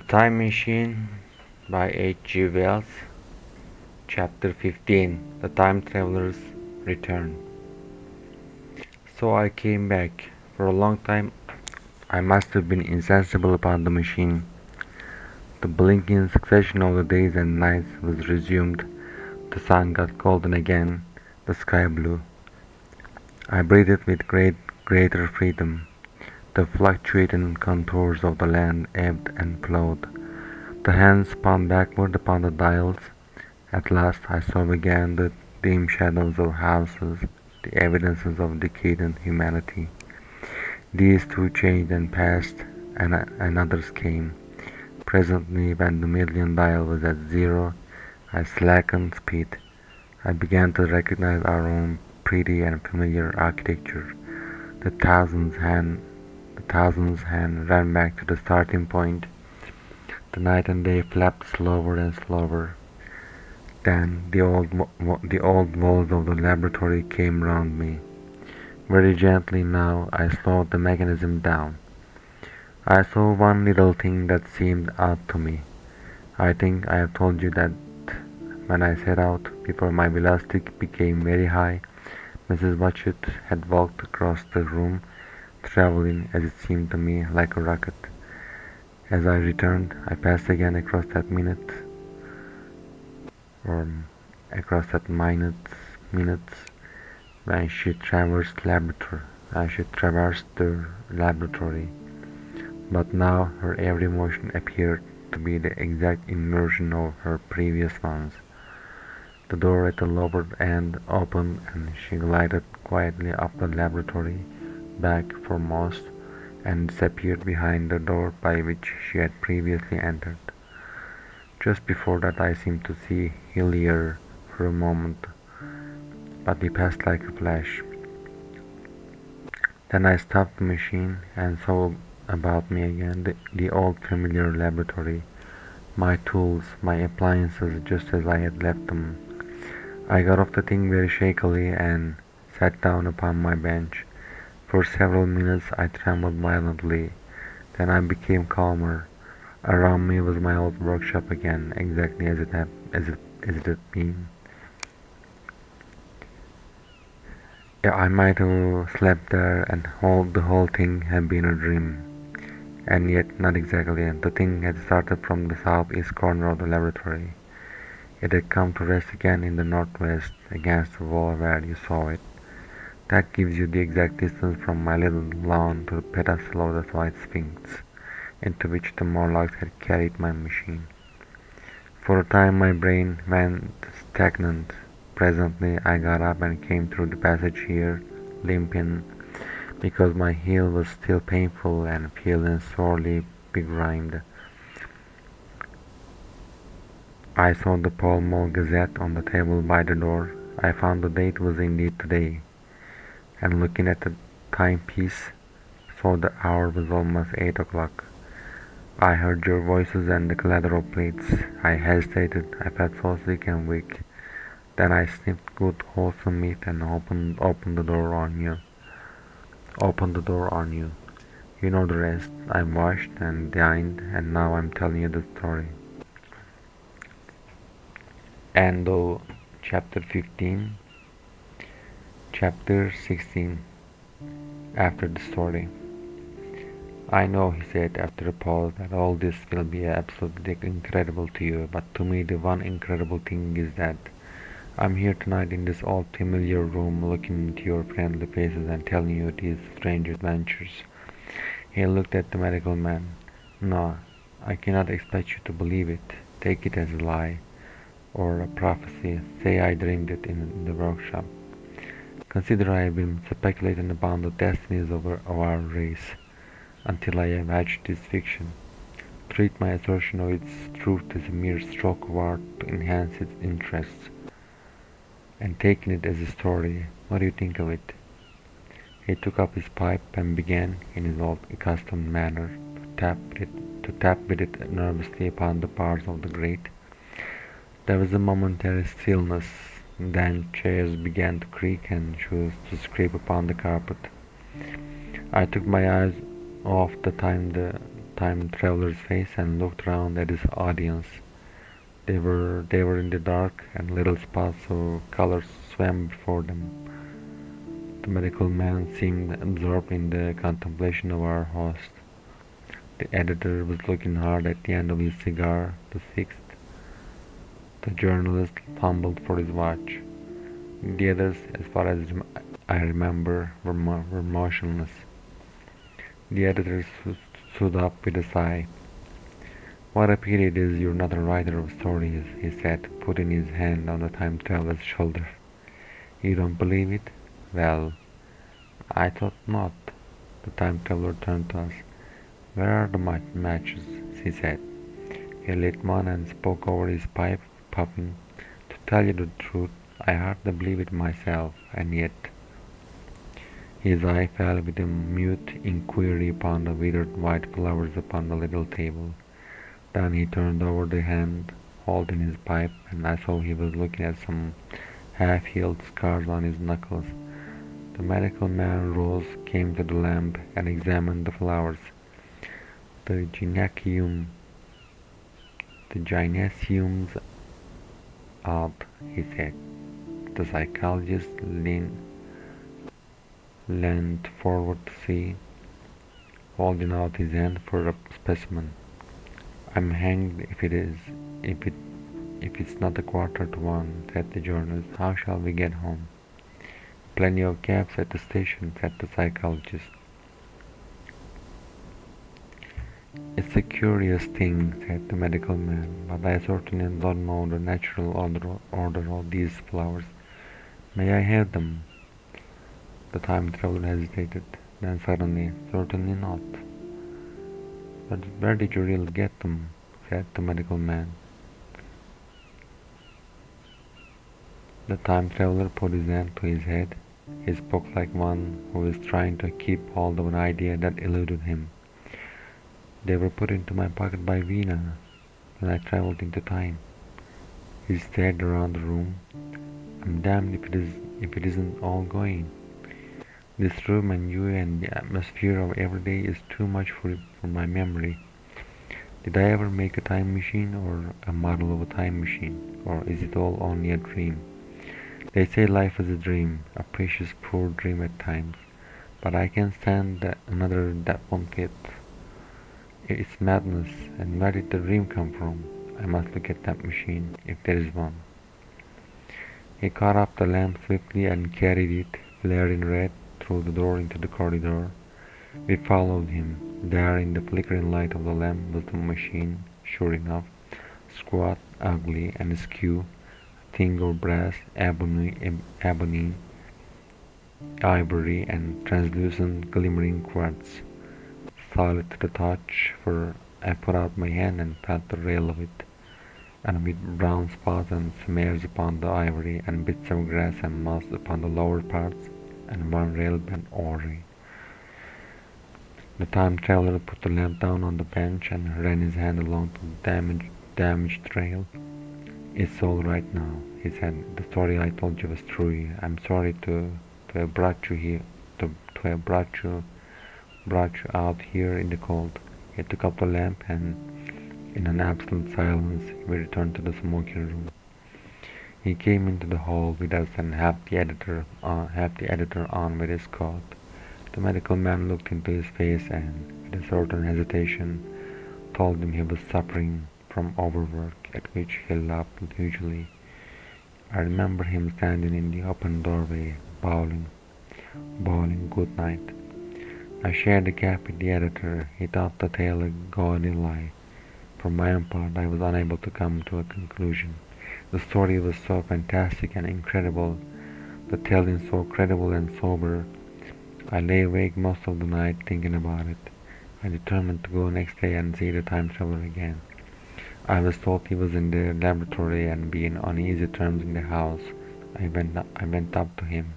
Time Machine by H.G. Wells. Chapter 15. The Time Traveler's Return. So I came back. For a long time I must have been insensible upon the machine. The blinking succession of the days and nights was resumed. The sun got golden again, the sky blue. I breathed with greater freedom. The fluctuating contours of the land ebbed and flowed. The hands spun backward upon the dials. At last I saw again the dim shadows of houses, the evidences of decadent humanity. These too changed and passed, and others came. Presently, when the million dial was at zero, I slackened speed. I began to recognize our own pretty and familiar architecture. The thousand's hand ran back to the starting point. The night and day flapped slower and slower. Then the old walls of the laboratory came round me. Very gently now I slowed the mechanism down. I saw one little thing that seemed odd to me. I think I have told you that when I set out, before my velocity became very high, Mrs. Watchett had walked across the room, traveling, as it seemed to me, like a rocket. As I returned, I passed again across that minutes when she traversed the laboratory. But now her every motion appeared to be the exact inversion of her previous ones. The door at the lower end opened and she glided quietly up the laboratory, back foremost, and disappeared behind the door by which she had previously entered. Just before that I seemed to see Hillier for a moment, but he passed like a flash. Then I stopped the machine and saw about me again the old familiar laboratory, my tools, my appliances just as I had left them. I got off the thing very shakily and sat down upon my bench. For several minutes I trembled violently. Then I became calmer. Around me was my old workshop again, exactly as it had been. I might have slept there and the whole thing had been a dream. And yet not exactly. The thing had started from the southeast corner of the laboratory. It had come to rest again in the northwest, against the wall where you saw it. That gives you the exact distance from my little lawn to the pedestal of the white sphinx, into which the Morlocks had carried my machine. For a time my brain went stagnant. Presently I got up and came through the passage here, limping, because my heel was still painful and feeling sorely begrimed. I saw the Pall Mall Gazette on the table by the door. I found the date was indeed today, and looking at the timepiece, saw the hour was almost 8 o'clock. I heard your voices and the clatter of plates. I hesitated. I felt so sick and weak. Then I sniffed good wholesome meat and opened the door on you. You know the rest. I washed and dined, and now I'm telling you the story. End of chapter 15. Chapter 16. After the story. I know, he said after a pause, that all this will be absolutely incredible to you, but to me the one incredible thing is that I'm here tonight in this old familiar room, looking into your friendly faces and telling you these strange adventures. He looked at the medical man. No, I cannot expect you to believe it. Take it as a lie, or a prophecy. Say I dreamed it in the workshop. Consider I have been speculating upon the destinies of our race, until I have edged this fiction. Treat my assertion of its truth as a mere stroke of art to enhance its interests. And taking it as a story, what do you think of it? He took up his pipe and began, in his old accustomed manner, to tap with it nervously upon the bars of the grate. There was a momentary stillness, then chairs began to creak and shoes to scrape upon the carpet. I took my eyes off the time traveler's face and looked round at his audience. They were in the dark, and little spots of color swam before them. The medical man seemed absorbed in the contemplation of our host. The editor was looking hard at the end of his cigar, the sixth. The journalist fumbled for his watch. The others, as far as I remember, were motionless. The editor stood up with a sigh. "What a pity it is you're not a writer of stories," he said, putting his hand on the time traveler's shoulder. "You don't believe it? Well, I thought not." The time traveler turned to us. "Where are the matches?" he said. He lit one and spoke over his pipe, puffing. "To tell you the truth, I hardly believe it myself, and yet—" His eye fell with a mute inquiry upon the withered white flowers upon the little table. Then he turned over the hand holding his pipe, and I saw he was looking at some half-healed scars on his knuckles. The medical man rose, came to the lamp, and examined the flowers. "The gynaecium's odd," he said. The psychologist leaned forward to see, holding out his hand for a specimen. "I'm hanged if it is. If it's not a quarter to one," said the journalist. "How shall we get home?" "Plenty of cabs at the station," said the psychologist. "It's a curious thing," said the medical man, "but I certainly don't know the natural order of these flowers. May I have them?" The time traveler hesitated. Then suddenly, "Certainly not." "But where did you really get them?" said the medical man. The time traveler put his hand to his head. He spoke like one who is trying to keep hold of an idea that eluded him. "They were put into my pocket by Vina when I traveled into time." He stared around the room. "I'm damned if it isn't all going. This room and you and the atmosphere of every day is too much for my memory. Did I ever make a time machine, or a model of a time machine, or is it all only a dream? They say life is a dream, a precious poor dream at times, but I can't stand another that won't fit. It's madness, and where did the dream come from? I must look at that machine, if there is one." He caught up the lamp swiftly and carried it, flaring red, through the door into the corridor. We followed him. There, in the flickering light of the lamp, was the machine, sure enough, squat, ugly, and askew, a thing of brass, ebony, ivory, and translucent, glimmering quartz. Solid to the touch, for I put out my hand and felt the rail of it, and with brown spots and smears upon the ivory, and bits of grass and moss upon the lower parts, and one rail bent awry. The time traveler put the lamp down on the bench and ran his hand along the damaged rail. "It's all right now," he said. "The story I told you was true. I'm sorry to have brought you here, to have brought you out here in the cold." He took up the lamp, and in an absolute silence we returned to the smoking room. He came into the hall with us and helped the editor on with his coat. The medical man looked into his face and, with a certain hesitation, told him he was suffering from overwork, at which he laughed hugely. I remember him standing in the open doorway, bawling good night. I shared the cap with the editor. He thought the tale a gaudy lie. For my own part, I was unable to come to a conclusion. The story was so fantastic and incredible, the telling so credible and sober. I lay awake most of the night thinking about it. I determined to go next day and see the time traveler again. I was told he was in the laboratory and being on easy terms in the house. I went up to him.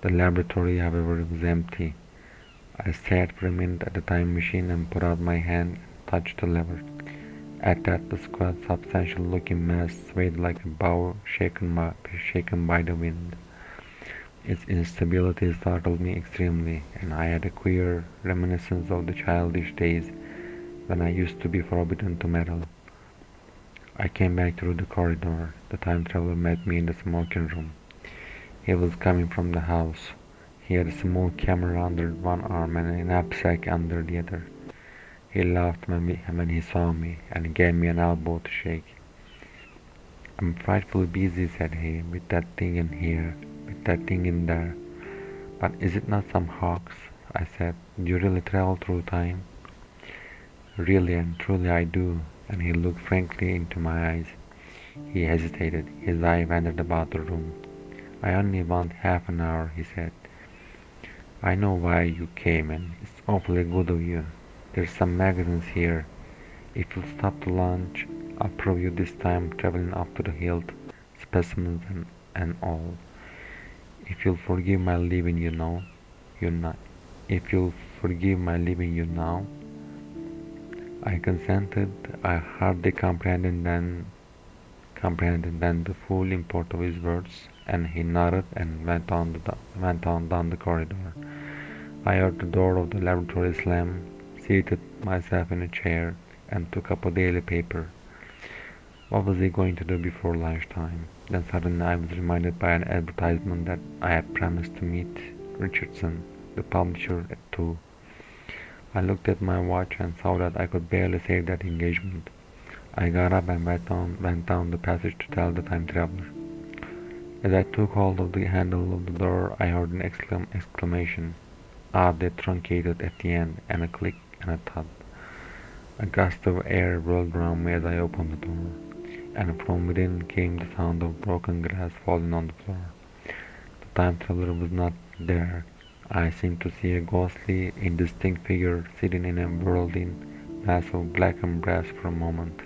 The laboratory, however, was empty. I sat for a minute at the time machine and put out my hand and touched the lever. At that, the squat, substantial-looking mass swayed like a bough shaken by the wind. Its instability startled me extremely, and I had a queer reminiscence of the childish days when I used to be forbidden to meddle. I came back through the corridor. The time traveler met me in the smoking room. He was coming from the house. He had a small camera under one arm and a knapsack under the other. He laughed when he saw me and gave me an elbow to shake. "I'm frightfully busy," said he, "with that thing in here, with that thing in there." "But is it not some hoax?" I said. "Do you really travel through time?" "Really and truly I do," and he looked frankly into my eyes. He hesitated. His eye wandered about the room. "I only want half an hour," he said. "I know why you came, and it's awfully good of you. There's some magazines here. If you'll stop to lunch, I'll prove you this time traveling up to the hilt, specimens and all. If you'll forgive my leaving you now, you know, if you'll forgive my leaving you now." I consented. I hardly comprehended then the full import of his words, and he nodded and went on down the corridor. I heard the door of the laboratory slam, seated myself in a chair, and took up a daily paper. What was he going to do before lunchtime? Then suddenly I was reminded by an advertisement that I had promised to meet Richardson, the publisher, at 2. I looked at my watch and saw that I could barely save that engagement. I got up and went down the passage to tell the time traveler. As I took hold of the handle of the door, I heard an exclamation, oddly truncated at the end, and a click and a thud. A gust of air whirled round me as I opened the door, and from within came the sound of broken glass falling on the floor. The time traveler was not there. I seemed to see a ghostly, indistinct figure sitting in a whirling mass of blackened brass for a moment.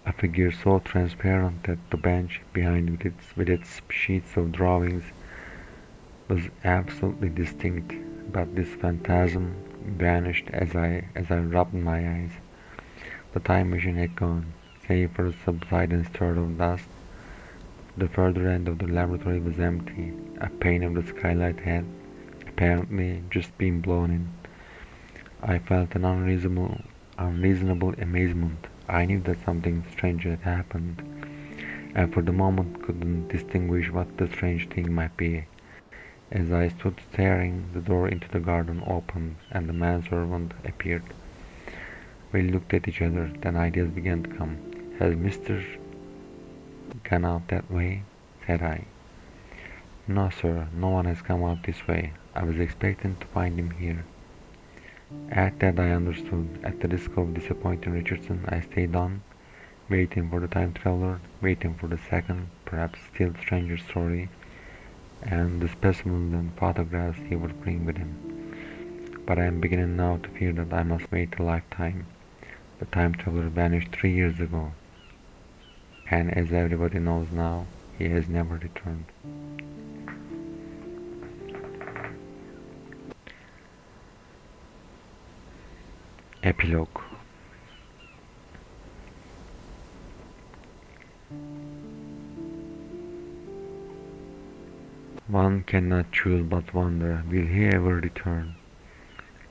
A figure so transparent that the bench behind with its sheets of drawings was absolutely distinct, but this phantasm vanished as I rubbed my eyes. The time machine had gone. Save for a subsiding stir of dust, the further end of the laboratory was empty. A pane of the skylight had, apparently, just been blown in. I felt an unreasonable amazement. I knew that something strange had happened, and for the moment couldn't distinguish what the strange thing might be. As I stood staring, the door into the garden opened, and the manservant appeared. We looked at each other, then ideas began to come. "Has Mr. gone out that way?" said I. "No, sir, no one has come out this way. I was expecting to find him here." At that I understood. At the risk of disappointing Richardson, I stayed on, waiting for the time traveler, waiting for the second, perhaps still stranger story, and the specimens and photographs he would bring with him. But I am beginning now to fear that I must wait a lifetime. The time traveler vanished 3 years ago, and as everybody knows now, he has never returned. Epilogue. One cannot choose but wonder, will he ever return?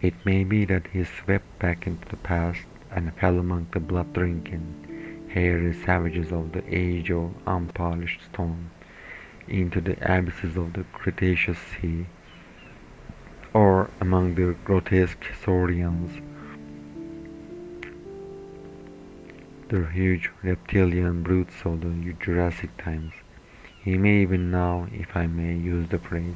It may be that he swept back into the past and fell among the blood-drinking, hairy savages of the age of unpolished stone, into the abysses of the Cretaceous sea, or among the grotesque saurians, the huge reptilian brutes of the Jurassic times. He may even now, if I may use the phrase,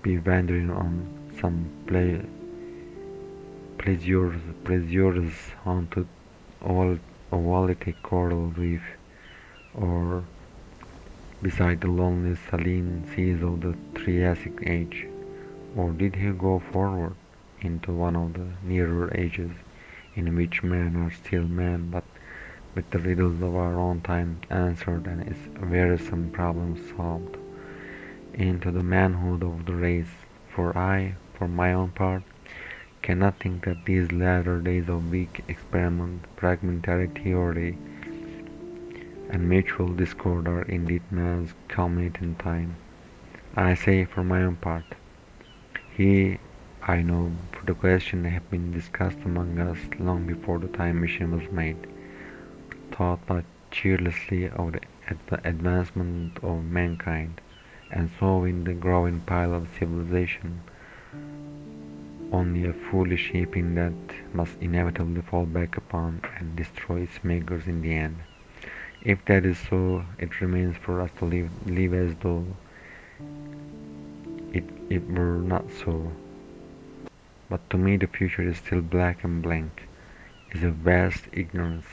be wandering on some pleasure's haunted ovality coral reef, or beside the lonely saline seas of the Triassic age. Or did he go forward into one of the nearer ages, in which men are still men, but with the riddles of our own time answered and its wearisome problems solved, into the manhood of the race? For I, for my own part, cannot think that these latter days of weak experiment, fragmentary theory, and mutual discord are indeed man's culminating time. I say, for my own part, he I know, for the question have been discussed among us long before the time machine was made, thought but cheerlessly of the advancement of mankind, and saw in the growing pile of civilization only a foolish heaping that must inevitably fall back upon and destroy its makers in the end. If that is so, it remains for us to live as though it were not so. But to me the future is still black and blank, is a vast ignorance,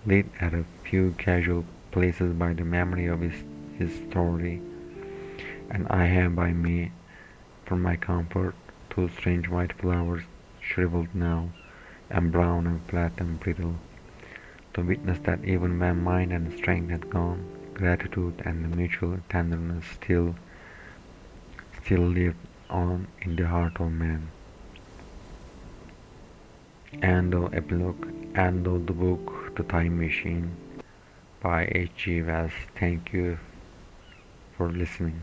lit at a few casual places by the memory of his story, and I have by me, for my comfort, two strange white flowers, shriveled now, and brown and flat and brittle, to witness that even when mind and strength had gone, gratitude and mutual tenderness still lived on in the heart of man. End of epilogue. End of the book The Time Machine by H. G. Wells. Thank you for listening.